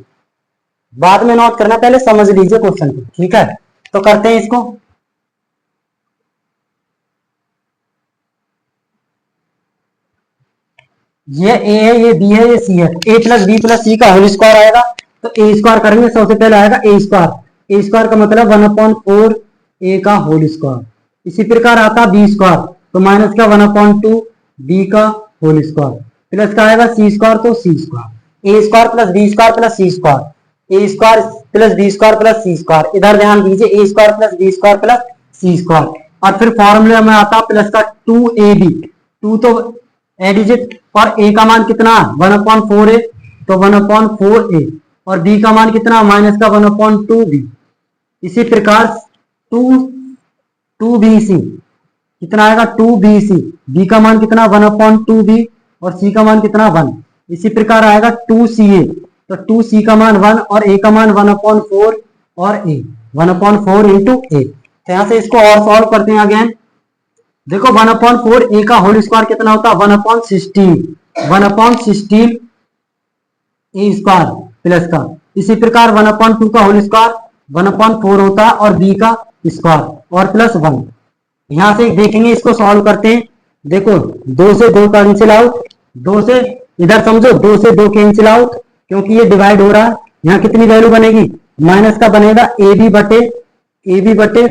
बाद में नोट करना, पहले समझ लीजिए क्वेश्चन को। ठीक है, तो करते हैं इसको। ये a है, ये b है, ये c है। a plus b plus c का होल स्क्वायर आएगा, तो a स्क्वायर करेंगे, सबसे पहले आएगा a स्क्वायर। a स्क्वायर का मतलब 1/4a का होल स्क्वायर। इसी प्रकार आता b स्क्वायर, तो माइनस का 1/2 b का होल स्क्वायर प्लस का आएगा c स्क्वायर, तो c square. a square plus b square plus c square, a square plus b square plus c square. इधर ध्यान दीजिए, a square plus b square plus c square. और फिर फॉर्मूले में आता प्लस का 2ab, 2 तो एडिजिट, और a का मान कितना 1/4a, तो 1/4a, और b का मान कितना माइनस का 1/2b। इसी प्रकार 2bc कितना आएगा 2bc, b का मान कितना 1/2b, और c का मान कितना 1। इसी प्रकार आएगा 2ca, तो 2c का मान 1 और a का मान 1/4 और a 1/4 इंटू a। तो यहां से इसको और सॉल्व करते हैं अगेन। देखो 1/4 a का होल स्क्वायर कितना होता है 1/16, 1/16 a स्क्वायर प्लस का। इसी प्रकार 1/2 का होल स्क्वायर 1/4 होता है, और b का स्क्वायर और प्लस 1। यहां से देखेंगे, इसको सॉल्व करते हैं। देखो 2 से 2 कैंसिल आउट, 2 से इधर समझो 2 से 2 कैंसिल आउट, क्योंकि ये डिवाइड हो रहा है। यहाँ कितनी वैल्यू बनेगी, माइनस का बनेगा ab बटे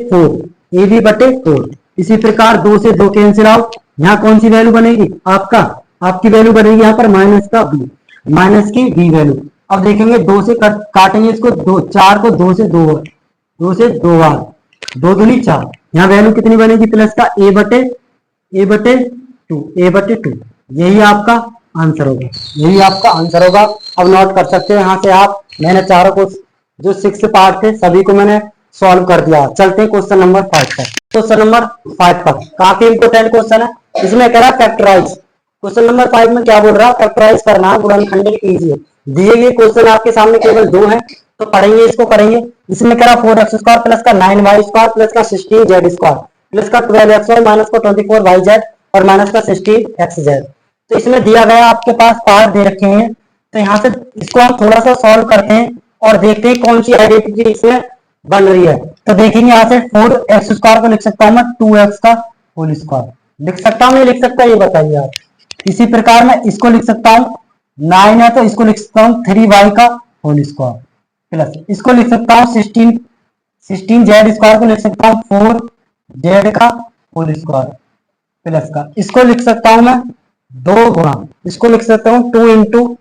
4, ab बटे 4। इसी प्रकार 2 से 2 कैंसिल आउट, यहाँ कौन सी वैल्यू बनेगी, आपकी वैल्यू बनेगी यहाँ पर माइनस का b, माइनस की b वैल्यू। अब देखेंगे 2 से काटेंगे इसको, 4 को 2 से 2 बार, 2 दूनी 4। यहाँ वैल्यू कितनी बनेगी, प्लस का a बटे 2। यही आपका आंसर होगा, यही आपका आंसर होगा। अब नोट कर सकते हो यहाँ से आप, मैंने चारों को जो 6 पार्ट थे सभी को मैंने सॉल्व कर दिया। चलते हैं क्वेश्चन नंबर 5 पर। क्वेश्चन नंबर 5 पर काफी इंपोर्टेंट क्वेश्चन है, इसमें कह रहा है फैक्टराइज। क्वेश्चन नंबर 5 में क्या बोल रहा है, फैक्टराइज करना गुणनखंड कीजिए। दिए गए क्वेश्चन आपके सामने केवल 2 हैं, तो पढ़ेंगे, इसको करेंगे। इसमें कह रहा 4x स्क्वायर प्लस का 9y स्क्वायर प्लस का 16z स्क्वायर प्लस का 12xy माइनस का 24yz और माइनस का 16xz। तो इसमें दिया गया आपके पास पार्ट दे रखे हैं, तो यहाँ से इसको हम थोड़ा सा सॉल्व करते हैं और देखते हैं कौन सी आइडेंटिटी इसमें बन रही है। तो देखेंगे यहाँ से 4x स्क्वायर को लिख सकता हूँ मैं 2x का होल स्क्वायर, लिख सकता हूँ नहीं लिख सकता, ये बताइए आप। इसी प्रकार मैं इसको लिख सकता हूँ, 9 है तो इसको लिख सकता हूँ 3y का होल स्क्वायर प्लस इसको लिख सकता हूँ 16z स्क्वायर को लिख सकता हूँ 4z का होल स्क्वायर प्लस का इसको लिख सकता हूँ मैं 2 गुणा, इसको लिख सकता हूँ 2 इंटू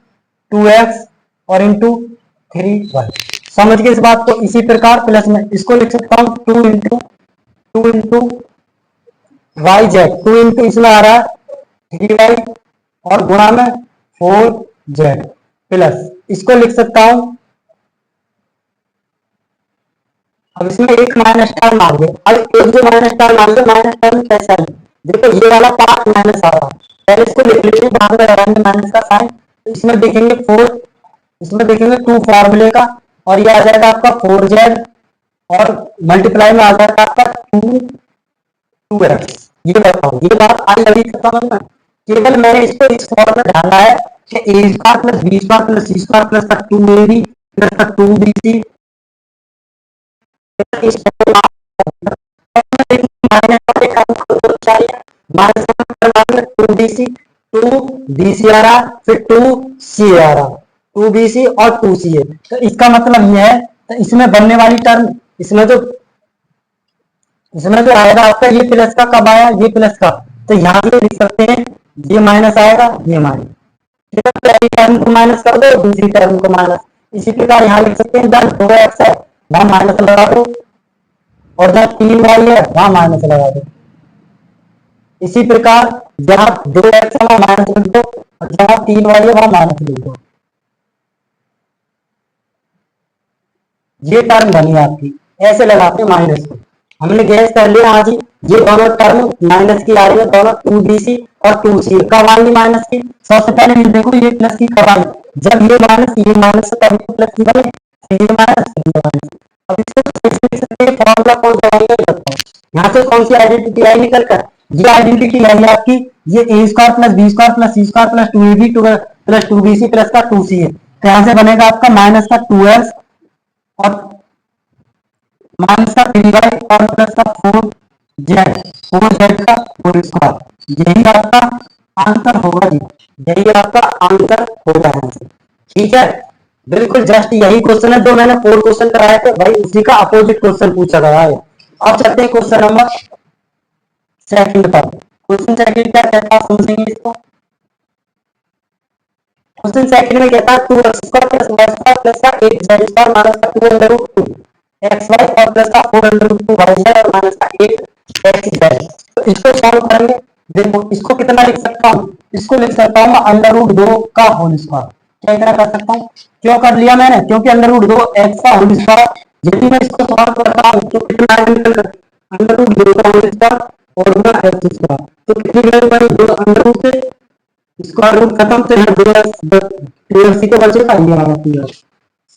2x और इंटू 3y। समझ गए इस बात को। इसी प्रकार प्लस में इसको लिख सकता हूँ 2 इंटू yz, 2 इंटू इसमें आ रहा है 3y और गुणा में 4z प्लस इसको लिख सकता हूं। अब इसमें एक माइनस स्टार मार दो, अब एक जो माइनस स्टार मार दो, माइनस स्टार में कैसा है, देखो ये वाला पार्ट माइनस आ रहा है, पहले इसको लिख लीजिए, बाद में लगाएंगे माइनस का साइन। इसमें देखेंगे 4, इसमें देखेंगे 2 फॉर्मूले का, और ये आ जाएगा आपका 4z और मल्टीप्लाई में आ जाएगा आपका 2x। ये बताओ, ये बात आई अभी समझ में, केवल मैंने इसको इस फॉर्म में ढाला है कि a square plus b square plus c square plus का 2ab प्लस का 2bc माइनस 2bc आ रहा, फिर 2c आ रहा, 2bc और 2ca। तो इसका मतलब यह है, तो इसमें बनने वाली टर्म, इसमें जो आएगा आपका, ये प्लस का कब आया, ये प्लस का, तो यहाँ पे लिख सकते हैं ये माइनस आएगा, ये माइनस, पहली टर्म को माइनस कर दो, दूसरी टर्म को माइनस। इसी प्रकार यहाँ लिख सकते हैं जब 2x है वहां माइनस लगा दो, और जब 3y है वहां माइनस लगा दो। इसी प्रकार जहां 2x है वहां माइनस लिख दो, और जहां 3y है वहां माइनस लिख दो। ये टर्म बनी आपकी, ऐसे लगाते माइनस को। हमने गैस कर लिया हाँ जी, ये दोनों टर्म माइनस की आ रही है, दोनों 2bc और 2c कब आएंगी माइनस की। सबसे पहले ये देखो ये प्लस की कब आई, जब ये माइनस से तभी तो प्लस की बने, ये माइनस ये माइनस। अब इसको लिख सकते हैं, फॉर्मूला कौन सा बनेगा, यहाँ से कौन सी आइडेंटिटी आई निकल कर, ये आइडेंटिटी आई आपकी, ये A square plus B square plus C square plus 2ab plus 2bc plus का 2c है। तो यहाँ से बनेगा आपका माइनस का 2s और माइनस का 3y और प्लस का 4z का होल स्क्वायर। यही आपका आंसर होगा जी, यही आपका आंसर होगा आंसर। ठीक है, बिल्कुल जस्ट यही क्वेश्चन है, जो मैंने 4 क्वेश्चन कराए थे भाई, उसी का अपोजिट क्वेश्चन पूछा गया है। अब चलते हैं क्वेश्चन नंबर सेकंड पर। क्वेश्चन सेकंड क्या कहता है, समझेंगे इसको। क्वेश्चन सेकंड में कहता है 2x square plus y square plus का 8z स्क्वायर माइनस का 2 अंडर रूट 2 xy और प्लस का 4 अंडर रूट 2 yz और माइनस का 8xz। तो इसको सॉल्व करेंगे। देखो इसको कितना लिख सकता हूँ, इसको लिख सकता हूँ अंडर रूट 2 का होल स्क्वायर। क्या इतना कर सकता हूँ, क्यों कर लिया मैंने, क्योंकि अंडर रूट 2 x का होल स्क्वायर। यदि मैं इसको सॉल्व करता हूँ तो कितना निकल कर अंडर रूट 2 का होल स्क्वायर और गुना x स्क्वायर। तो कितनी वैल्यू बनी, 2 अंडर रूट से स्क्वायर रूट खत्म, तो यहाँ 2x को बचेगा, ये वाला 2x।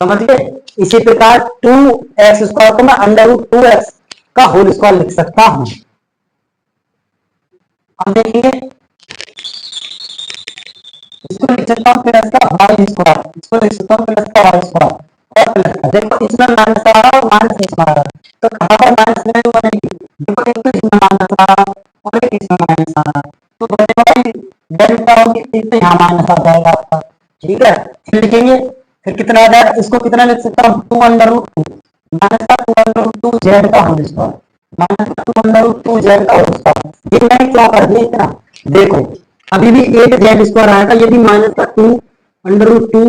समझ गए। इसी प्रकार 2x स्क्वायर को मैं अंडर रूट 2x का होल स्क्वायर लिख सकता हूं। अब देखिए इसको लिख सकता हूं प्लस का y स्क्वायर, इसको लिख सकता हूं प्लस का y स्क्वायर और प्लस का, देखो इसमें माइनस आ रहा है और माइनस इसमें आ रहा है, तो कहां पर माइनस वैल्यू बनेगी, देखो एक तो इसमें माइनस आ रहा है और एक इसमें माइनस आ रहा है, तो बनेगा डेल्टा होगी, तो यहाँ माइनस आ जाएगा आपका। ठीक है, फिर लिखेंगे, फिर कितना आ जाएगा, इसको कितना लिख सकता हूँ 2 अंडर रूट 2 माइनस का 2 अंडर रूट 2 जेड का होल स्क्वायर माइनस का 2 अंडर रूट 2 जेड का होल स्क्वायर। ये मैंने क्या कर दिया इतना, देखो अभी भी 8 जेड स्क्वायर आएगा, यदि माइनस का 2 अंडर रूट 2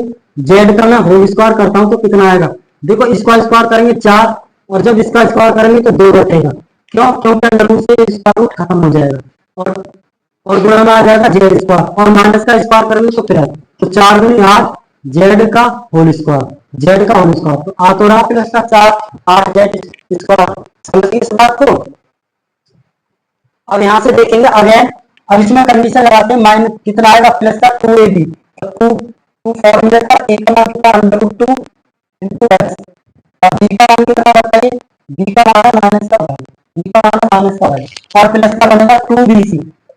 जेड का मैं होल स्क्वायर करता हूँ तो कितना आएगा, देखो इसका स्क्वायर करेंगे 4 और जब इसका स्क्वायर करेंगे तो 2 बचेगा, क्यों, क्योंकि अंडर रूट से स्क्वायर रूट खत्म हो जाएगा और गुणा में आ जाएगा जेड स्क्वायर और माइनस का स्क्वायर करेंगे तो फिर तो 4 गुनी 8 जेड का होल स्क्वायर, जेड का होल स्क्वायर, तो आ तो रहा प्लस का 4 8 जेड स्क्वायर। समझिए इस बात को। अब यहां से देखेंगे अगेन, अब इसमें कंडीशन लगाते हैं, माइनस कितना आएगा प्लस का 2ab, तो 2 फॉर्मूले का a का मान कितना अंडर रूट 2 इंटू x और b का मान कितना बताइए, b का मान है माइनस का y, b का मान है माइनस का y और प्लस का बनेगा 2bc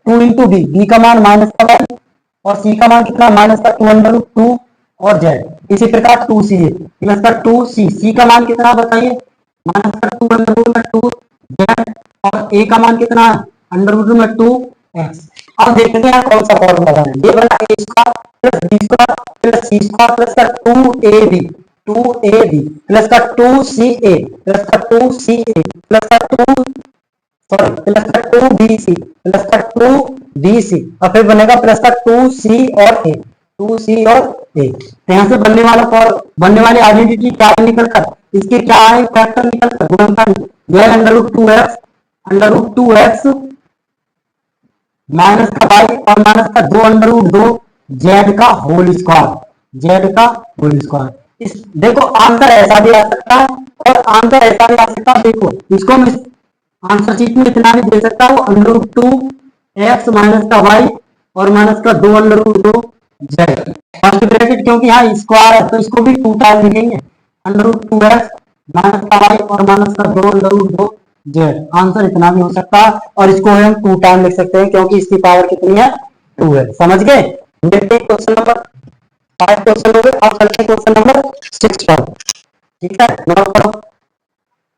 2 इंटू बी, बी का मान माइनस का y और सी का मान कितना माइनस का 2 अंडर रूट 2 और जेड। इसी प्रकार 2c है प्लस का 2c, सी का मान कितना बताइए माइनस का 2 अंडर रूट में 2 जेड और ए का मान कितना है अंडर रूट में 2 एक्स। अब देखते हैं कौन सा फॉर्मूला बना, ये बना A square plus B square plus C square plus का 2ab प्लस का 2ca प्लस का 2ca प्लस का 2 प्लस का 2bc प्लस का 2bc और फिर बनेगा प्लस का 2c और a 2c और a। तो यहाँ से बनने वाली आइडेंटिटी क्या निकल कर, इसके क्या है फैक्टर निकल कर गुणनखंड, यह अंडर रूट 2x माइनस का y और माइनस का 2 अंडर रूट 2 जेड का होल स्क्वायर, जेड का होल स्क्वायर। इस देखो आंसर ऐसा भी आ सकता है और आंसर ऐसा भी आ सकता है, देखो इसको मैं आंसर शीट में इतना भी दे सकता हूँ अंडर रूट 2 एक्स माइनस का y और माइनस का 2 under root 2 z first bracket, क्योंकि यहाँ स्क्वायर है तो इसको भी 2 टाइम लिखेंगे अंडर रूट 2 एक्स माइनस का y और माइनस का 2 अंडर रूट 2 जेड। आंसर इतना भी हो सकता है और इसको हम 2 टाइम लिख सकते हैं क्योंकि इसकी पावर कितनी है 2 है। समझ गए। देखते हैं क्वेश्चन नंबर 5 क्वेश्चन हो गए, अब चलते हैं क्वेश्चन नंबर 6 पर। ठीक है, नोट करो,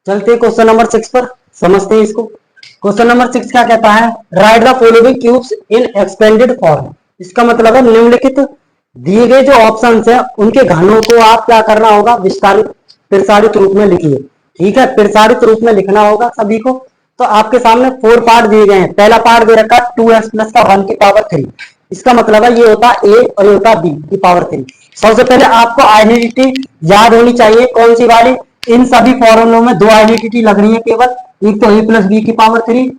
चलते हैं क्वेश्चन नंबर 6 पर, समझते हैं इसको। क्वेश्चन नंबर 6 क्या कहता है, right the following cubes in expanded form. इसका मतलब है निम्नलिखित दिए गए जो ऑप्शंस हैं उनके घनों को आप क्या करना होगा, विस्तारित प्रसारित रूप में लिखिए। ठीक है, प्रसारित रूप में लिखना होगा सभी को। तो आपके सामने 4 पार्ट दिए गए हैं। पहला पार्ट दे रखा है 2x प्लस का 1 की पावर 3, इसका मतलब है ये होता है a और ये होता है b की पावर 3। सबसे पहले आपको आइडेंटिटी याद होनी चाहिए, कौन सी वाली, इन सभी फॉर्मूलों में 2 आइडेंटिटी लग रही है केवल, एक तो a प्लस बी की पावर 3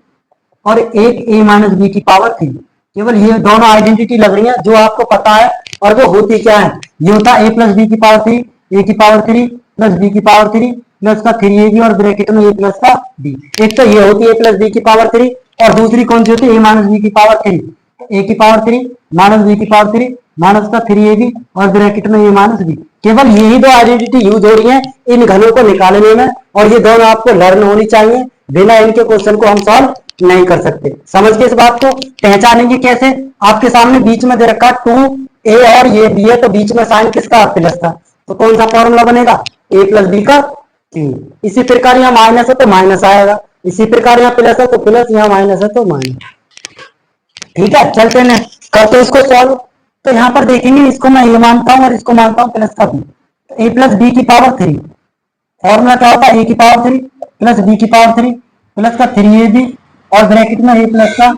और एक a माइनस बी की पावर 3। केवल ये दोनों आइडेंटिटी लग रही है जो आपको पता है, और वो होती क्या है, ये होता है a प्लस बी की पावर 3, a की पावर 3 प्लस b की पावर 3 प्लस का 3ab और ब्रैकेट में a प्लस का b। एक तो ये होती है a प्लस बी की पावर 3, और दूसरी कौन सी होती है a माइनस बी की पावर 3। a की पावर 3 माइनस b की पावर 3 माइनस का 3ab और ब्रैकेट में a माइनस b। केवल यही दो आइडेंटिटी यूज हो रही है इन घनों को निकालने में, और ये दोनों आपको लर्न होनी चाहिए, बिना इनके क्वेश्चन को हम सॉल्व नहीं कर सकते। समझ के इस बात को पहचानेंगे कैसे, आपके सामने बीच में दे रखा 2a और ये b है, तो बीच में साइन किसका प्लस था, तो कौन सा फॉर्मूला बनेगा, a प्लस बी का 3। इसी प्रकार यहाँ माइनस है तो माइनस आएगा, इसी प्रकार यहाँ प्लस है तो प्लस, यहाँ माइनस है तो माइनस। ठीक है, चलते हैं करते इसको सॉल्व। तो यहाँ पर देखेंगे, इसको मैं ये मानता हूँ और इसको मानता हूँ प्लस का बी, तो a प्लस बी की पावर 3, फॉर्मूला क्या होता है a की पावर 3 प्लस b की पावर 3 प्लस का 3ab और ब्रैकेट में a प्लस का।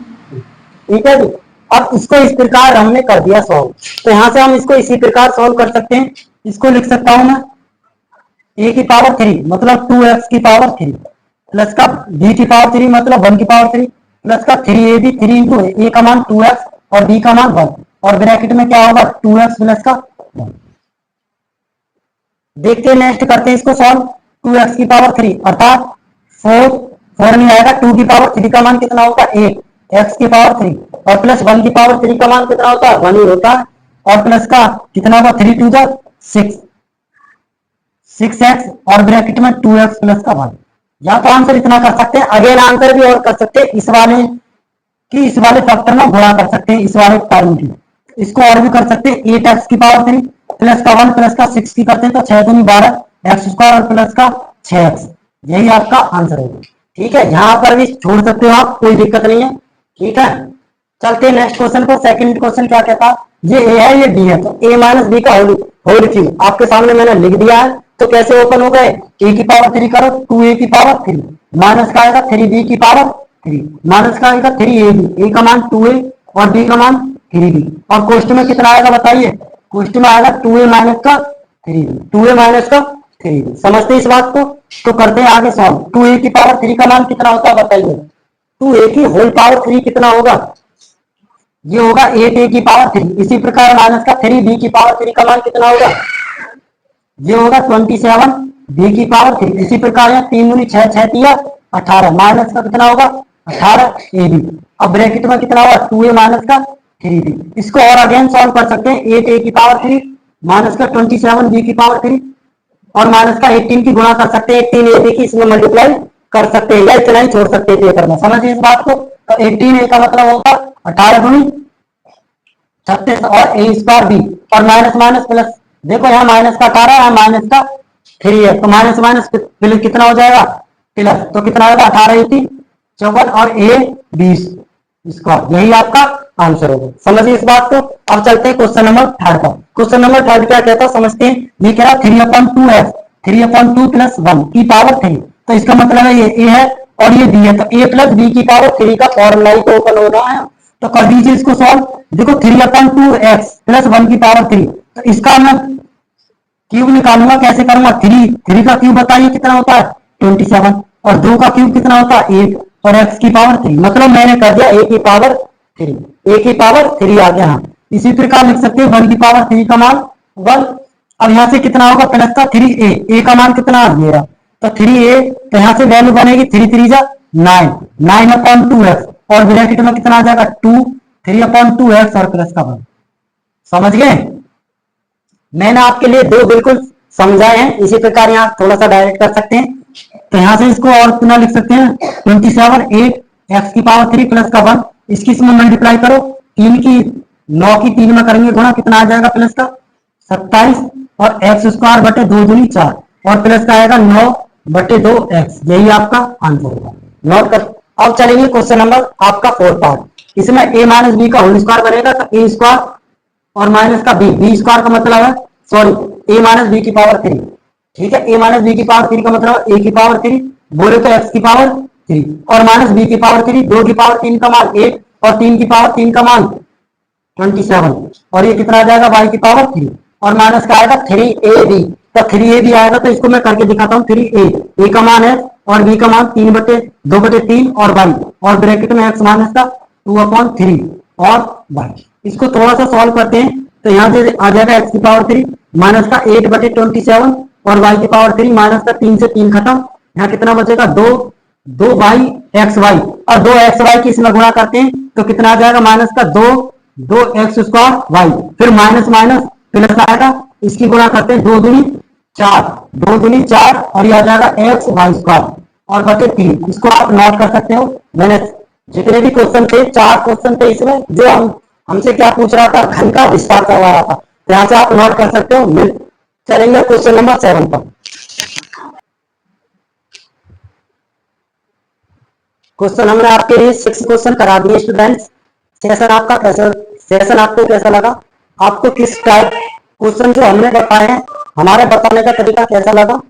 ठीक है जी, अब इसको इस प्रकार हमने कर दिया सॉल्व, तो यहाँ से हम इसको इसी प्रकार सॉल्व कर सकते हैं। इसको लिख सकता हूं मैं a की पावर 3 मतलब 2x की पावर 3 प्लस का b की पावर 3 मतलब 1 की पावर 3 प्लस का 3ab 3 इंटू a का मान 2x और b का मान 1 और ब्रैकेट में क्या होगा 2x प्लस का 1। देखते हैं नेक्स्ट करते हैं इसको सॉल्व। 2x की पावर 3 अर्थात 4 नहीं आएगा, 2 की पावर 3 का मान कितना होगा 8, x की पावर 3 और प्लस 1 की पावर 3 का मान कितना होता है 1 ही होता है, और प्लस का कितना होगा 3 टू 6x और ब्रैकेट में 2x प्लस का 1। या तो आंसर इतना कर सकते हैं, अगेन आंसर भी और कर सकते हैं, इस वाले फैक्टर में गुणा कर सकते हैं इस वाले टर्म की। इसको और भी कर सकते हैं, 8x की पावर 3 प्लस का 1 प्लस का 6 की करते हैं तो 6 दूनी 12 एक्स स्क्वायर और प्लस का 6x, यही आपका आंसर होगा। ठीक है, यहाँ पर भी छोड़ सकते हो आप, कोई दिक्कत नहीं है। ठीक है, चलते हैं नेक्स्ट क्वेश्चन को। सेकंड क्वेश्चन क्या कहता है, ये a है ये b है, तो a माइनस बी का होल क्यूब आपके सामने मैंने लिख दिया है, तो कैसे ओपन हो गए, a की पावर 3 करो 2a की पावर 3 माइनस का आएगा 3b की पावर 3 माइनस का आएगा 3ab, a का मान 2a और b का मान 3b, और क्वेश्चन में कितना आएगा बताइए, क्वेश्चन में आएगा 2a माइनस का 3b, 2a माइनस का 3b। समझते इस बात को, तो करते हैं आगे सॉल्व। 2a की पावर 3 का मान कितना होता है बताइए, 2a की होल पावर 3 कितना होगा, ये होगा 8a की पावर 3। इसी प्रकार माइनस का 3b की पावर 3 का मान कितना होगा, ये होगा 27 b की पावर 3। इसी प्रकार यहाँ 3 दूनी 6 6 तिया 18 माइनस का कितना होगा 18 ab। अब ब्रैकेट में कितना होगा 2a माइनस का 3b। इसको और अगेन सॉल्व कर सकते हैं, 8a की पावर 3 माइनस का 27 b की पावर 3 और माइनस का 18 की गुणा कर सकते हैं, 18 ab की इसमें मल्टीप्लाई कर सकते हैं, या इतना ही छोड़ सकते हैं पेपर में। समझिए इस बात को, तो 18a का मतलब होगा 18 दूनी 36 और a स्क्वायर b और माइनस माइनस प्लस, देखो यहाँ माइनस का 18 है माइनस का 3 है, तो माइनस माइनस प्लस कितना हो जाएगा प्लस, तो कितना होगा 18 18 54 और a 20 स्क्वायर, यही आपका आंसर होगा। समझिए इस बात को। अब चलते हैं क्वेश्चन नंबर 3 पर। क्वेश्चन नंबर 3 क्या कहता है समझते हैं। ये कह रहा 3/2x 3/2 प्लस 1 की पावर 3, तो इसका मतलब है ये a है और ये b है, तो a प्लस बी की पावर 3 का फॉर्मूला ही तो ओपन हो रहा है, तो कर दीजिए इसको सॉल्व। देखो 3/2x प्लस 1 की पावर 3, तो इसका मैं क्यूब निकालूंगा, कैसे करूंगा 3 का क्यूब बताइए कितना होता है 27 और 2 का क्यूब कितना होता है 8 और x की पावर 3, मतलब मैंने कर दिया a की पावर 3, a की पावर 3 आ गया। हाँ, इसी प्रकार लिख सकते हैं 1 की पावर 3 का मान 1। अब यहाँ से कितना होगा प्लस का 3a, a का मान कितना आ मेरा, तो 3a, तो यहाँ से वैल्यू बनेगी 3 3 जा 9 9/2x और ब्रैकेट में कितना आ जाएगा 2 3/2x और प्लस का 1। समझ गए, मैंने आपके लिए दो बिल्कुल समझाए हैं, इसी प्रकार यहाँ थोड़ा सा डायरेक्ट कर सकते हैं। तो यहाँ से इसको और कितना लिख सकते हैं 27 8 x की पावर 3 प्लस का 1, इसकी इसमें मल्टीप्लाई करो, 3 की 9 की 3 में करेंगे गुणा, कितना आ जाएगा प्लस का 27 और x स्क्वायर बटे 2 दूनी 4 और प्लस का आएगा 9 बटे 2x, यही आपका आंसर होगा। नोट कर। अब चलेंगे क्वेश्चन नंबर आपका 4 पार्ट, इसमें a माइनस बी का होल स्क्वायर बनेगा, तो a स्क्वायर और माइनस का बी स्क्वायर का मतलब है सॉरी a माइनस बी की पावर 3। ठीक है, a माइनस बी की पावर 3 का मतलब a की पावर 3 बोले तो x की पावर 3 और माइनस बी की पावर 3, 2 की पावर 3 का मान 8 और 3 की पावर 3 का मान 27 और ये कितना आ जाएगा y की पावर 3 और माइनस का आएगा 3ab, तो 3ab आएगा, तो इसको मैं करके दिखाता हूँ 3a, a का मान है और v का मान 2/3 और y, और ब्रैकेट में x माइनस का 2/3 और y। इसको थोड़ा सा सॉल्व करते हैं तो यहाँ से आ जाएगा x की पावर 3 माइनस का 8/27 और y की पावर 3 माइनस का 3 से 3 खत्म। यहाँ कितना बचेगा 2 बाई एक्स वाई, और 2 एक्स वाई की इसमें गुणा करते हैं तो कितना आ जाएगा माइनस का 2 एक्स स्क्वायर वाई, फिर माइनस माइनस प्लस आएगा, इसकी गुणा करते हैं 2 दूनी 4 और यह आ जाएगा एक्स वाई स्क्वायर और बचे 3। इसको आप नोट कर सकते हो। मैंने जितने भी क्वेश्चन थे 4 क्वेश्चन थे इसमें, जो हमसे क्या पूछ रहा था, घन का विस्तार करवा रहा था, यहाँ से आप नोट कर सकते हो। चलेंगे क्वेश्चन नंबर 7 पर। क्वेश्चन हमने आपके लिए 6 क्वेश्चन करा दिए स्टूडेंट्स। सेशन आपको कैसा लगा? आपको किस टाइप क्वेश्चन जो हमने बताए हैं, हमारे बताने का तरीका कैसा लगा?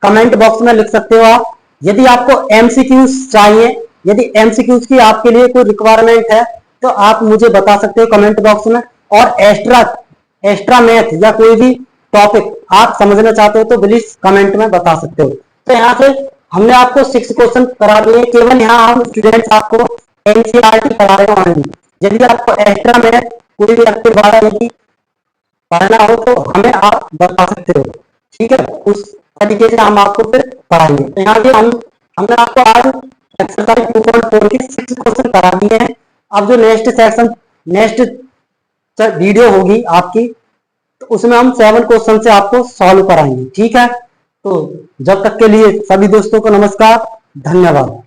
कमेंट बॉक्स में लिख सकते हो आप। यदि आपको एमसीक्यूज चाहिए, यदि एमसीक्यूज की आपके लिए कोई रिक्वायरमेंट है तो आप मुझे बता सकते हो कमेंट बॉक्स में। और एक्स्ट्रा मैथ या कोई भी टॉपिक आप समझना चाहते हो तो प्लीज कमेंट में बता सकते हो। तो यहाँ से हमने आपको 6 क्वेश्चन करा दिए। केवल यहाँ हम स्टूडेंट्स आपको एनसीईआरटी पढ़ा रहे हैं। यदि आपको एक्स्ट्रा मैथ कोई भी आपके द्वारा यदि पढ़ना हो तो हमें आप बता सकते हो, ठीक है? उस तरीके से हम आपको फिर पढ़ाएंगे। तो यहाँ से हमने आपको आज एक्सरसाइज 2.4 की 6 क्वेश्चन करा दिए हैं। अब जो नेक्स्ट वीडियो होगी आपकी, तो उसमें हम 7 क्वेश्चन से आपको सॉल्व कराएंगे, ठीक है? तो जब तक के लिए सभी दोस्तों को नमस्कार, धन्यवाद।